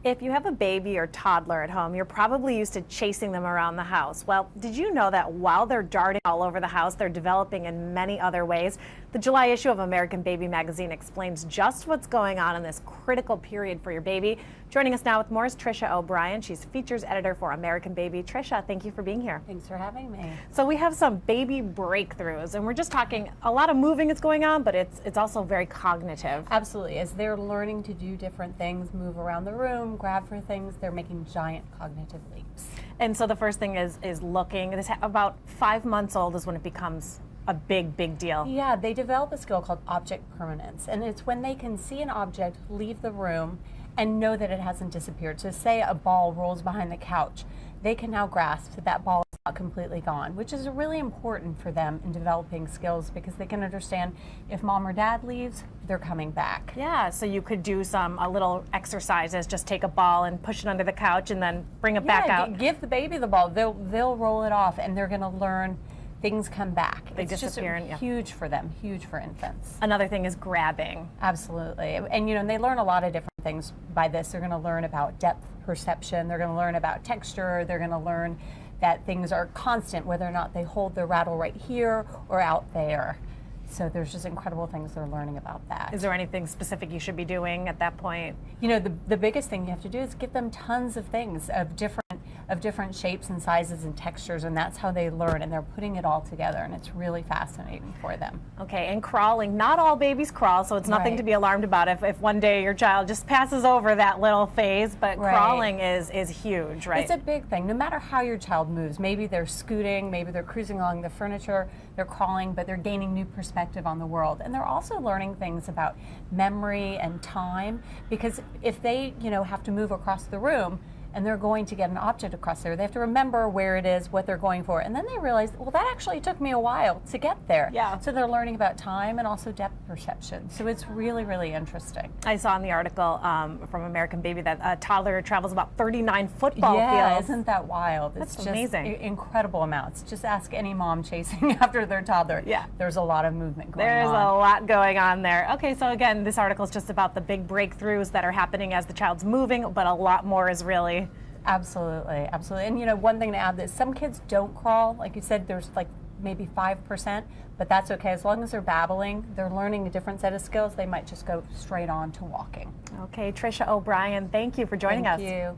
If you have a baby or toddler at home, you're probably used to chasing them around the house. Well, did you know that while they're darting all over the house, they're developing in many other ways? The July issue of American Baby magazine explains just what's going on in this critical period for your baby. Joining us now with more is Trisha O'Brien. She's features editor for American Baby. Trisha, thank you for being here. Thanks for having me. So we have some baby breakthroughs, and we're just talking, a lot of moving is going on, but it's also very cognitive. Absolutely. As they're learning to do different things, move around the room, grab for things, they're making giant cognitive leaps. And so the first thing is looking. This about 5 months old is when it becomes a big deal. Yeah, they develop a skill called object permanence, and it's when they can see an object leave the room and know that it hasn't disappeared. So say a ball rolls behind the couch, they can now grasp that that ball is not completely gone, which is really important for them in developing skills because they can understand if mom or dad leaves, they're coming back. Yeah, so you could do a little exercises, just take a ball and push it under the couch and then bring it back out. Give the baby the ball, they'll roll it off and they're gonna learn things come back. They it's disappear. Just huge for them, huge for infants. Another thing is grabbing. Absolutely. And you know, they learn a lot of different things by this. They're going to learn about depth perception, they're going to learn about texture, they're going to learn that things are constant, whether or not they hold their rattle right here or out there. So there's just incredible things they're learning about that. Is there anything specific you should be doing at that point? You know, the biggest thing you have to do is give them tons of things of different shapes and sizes and textures, and that's how they learn, and they're putting it all together, and it's really fascinating for them. Okay, and crawling. Not all babies crawl, so it's nothing to be alarmed about if one day your child just passes over that little phase, but crawling is huge, right? It's a big thing. No matter how your child moves, maybe they're scooting, maybe they're cruising along the furniture, they're crawling, but they're gaining new perspective on the world. And they're also learning things about memory and time, because if they, have to move across the room, and they're going to get an object across there, they have to remember where it is, what they're going for, and then they realize, well, that actually took me a while to get there. Yeah. So they're learning about time and also depth perception. So it's really, really interesting. I saw in the article from American Baby that a toddler travels about 39 football fields. Isn't that wild? That's it's amazing. Just incredible amounts. Just ask any mom chasing after their toddler. Yeah. There's a lot of movement going on. There's a lot going on there. Okay, so again, this article is just about the big breakthroughs that are happening as the child's moving, but a lot more is really... Absolutely. And one thing to add is some kids don't crawl. Like you said, there's like maybe 5%, but that's okay. As long as they're babbling, they're learning a different set of skills, they might just go straight on to walking. Okay, Trisha O'Brien, thank you for joining us. Thank you.